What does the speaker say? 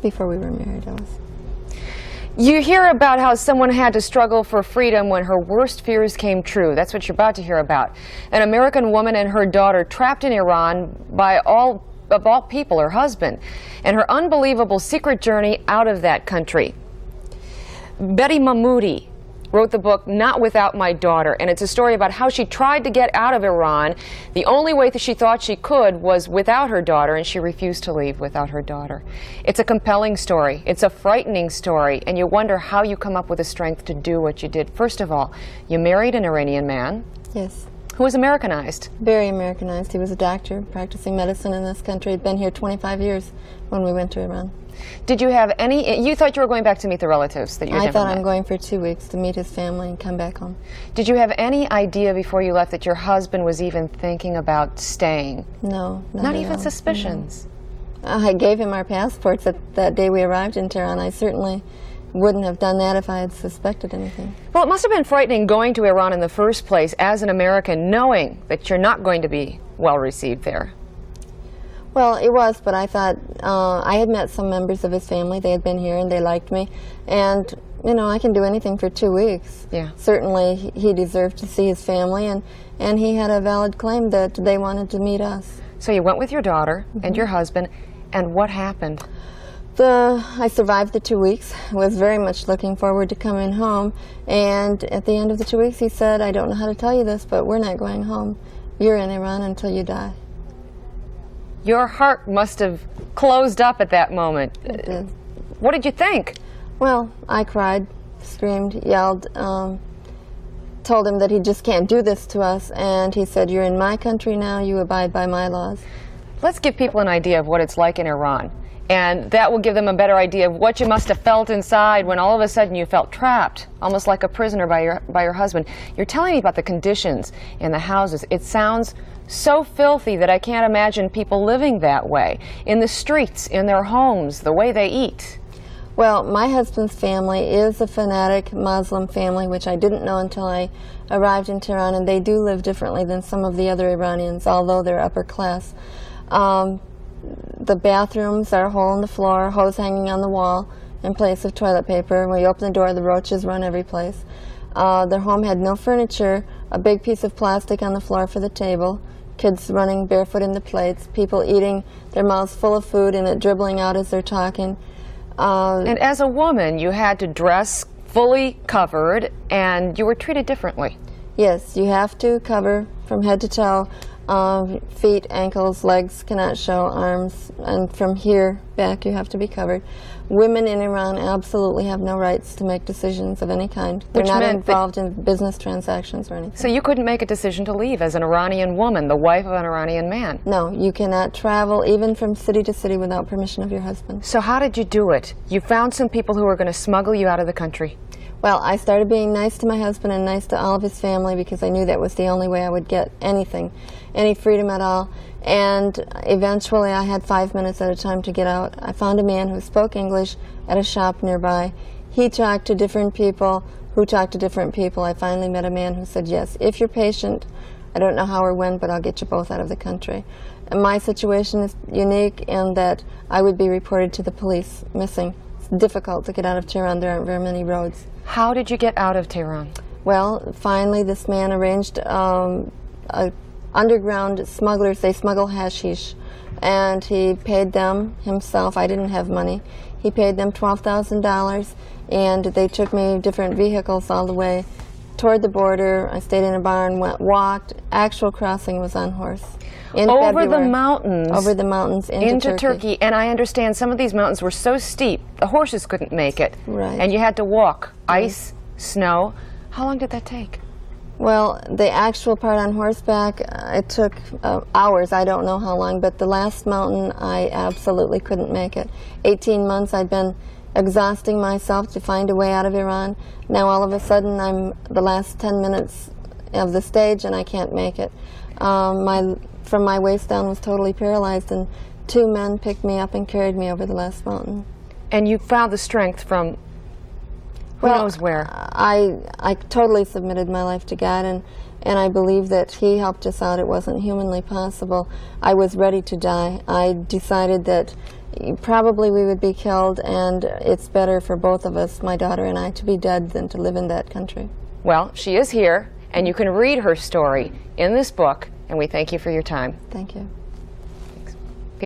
Before we were married, I was. You hear about how someone had to struggle for freedom when her worst fears came true. That's what you're about to hear about. An American woman and her daughter trapped in Iran by of all people, her husband, and her unbelievable secret journey out of that country. Mahtob Mahmoody wrote the book Not Without My Daughter, and it's a story about how she tried to get out of Iran. The only way that she thought she could was without her daughter, and she refused to leave without her daughter. It's a compelling story. It's a frightening story, and you wonder how you come up with the strength to do what you did. First of all, you married an Iranian man. Yes. Who was Americanized. Very Americanized. He was a doctor practicing medicine in this country. He'd been here 25 years when we went to Iran. Did you have any, you thought you were going back to meet the relatives that you never met? I thought I'm going for 2 weeks to meet his family and come back home. Did you have any idea before you left that your husband was even thinking about staying? No, not even suspicions? No. I gave him our passports that day we arrived in Tehran. I certainly wouldn't have done that if I had suspected anything. Well, it must have been frightening going to Iran in the first place as an American, knowing that you're not going to be well received there. Well, it was, but I thought I had met some members of his family. They had been here and they liked me. And, you know, I can do anything for 2 weeks. Yeah. Certainly he deserved to see his family, and he had a valid claim that they wanted to meet us. So you went with your daughter and your husband, and what happened? I survived the 2 weeks. I was very much looking forward to coming home. And at the end of the 2 weeks, he said, I don't know how to tell you this, but we're not going home. You're in Iran until you die. Your heart must have closed up at that moment. It did. What did you think? Well, I cried, screamed, yelled, told him that he just can't do this to us. And he said, you're in my country now, you abide by my laws. Let's give people an idea of what it's like in Iran. And that will give them a better idea of what you must have felt inside when all of a sudden you felt trapped, almost like a prisoner by your husband. You're telling me about the conditions in the houses. It sounds so filthy that I can't imagine people living that way. In the streets, in their homes, the way they eat. Well, my husband's family is a fanatic Muslim family, which I didn't know until I arrived in Tehran, and they do live differently than some of the other Iranians, although they're upper class. The bathrooms are a hole in the floor, hose hanging on the wall in place of toilet paper. When you open the door, the roaches run every place. Their home had no furniture, a big piece of plastic on the floor for the table, kids running barefoot in the plates, people eating their mouths full of food and it dribbling out as they're talking. And as a woman, you had to dress fully covered, and you were treated differently. Yes, you have to cover from head to toe. Feet, ankles, legs cannot show, arms, and from here back you have to be covered. Women in Iran absolutely have no rights to make decisions of any kind. They're not involved in business transactions or anything. So you couldn't make a decision to leave as an Iranian woman, the wife of an Iranian man? No, you cannot travel even from city to city without permission of your husband. So how did you do it? You found some people who were going to smuggle you out of the country. Well, I started being nice to my husband and nice to all of his family because I knew that was the only way I would get anything, any freedom at all. And eventually I had 5 minutes at a time to get out. I found a man who spoke English at a shop nearby. He talked to different people who talked to different people. I finally met a man who said, yes, if you're patient, I don't know how or when, but I'll get you both out of the country. And my situation is unique in that I would be reported to the police missing. It's difficult to get out of Tehran. There aren't very many roads. How did you get out of Tehran? Well, finally this man arranged underground smugglers. They smuggle hashish, and he paid them himself. I didn't have money. He paid them $12,000, and they took me different vehicles all the way toward the border. I stayed in a barn, walked. Actual crossing was on horse. Over the mountains? Over the mountains into Turkey. And I understand some of these mountains were so steep, the horses couldn't make it. Right. And you had to walk. Ice, snow. How long did that take? Well, the actual part on horseback, it took hours. I don't know how long, but the last mountain, I absolutely couldn't make it. 18 months I'd been exhausting myself to find a way out of Iran. Now all of a sudden I'm the last 10 minutes of the stage and I can't make it. From my waist down was totally paralyzed, and 2 men picked me up and carried me over the last mountain. And you found the strength from who knows where? I totally submitted my life to God, and I believe that He helped us out. It wasn't humanly possible. I was ready to die. I decided that probably we would be killed, and it's better for both of us, my daughter and I, to be dead than to live in that country. Well, she is here, and you can read her story in this book, and we thank you for your time. Thank you.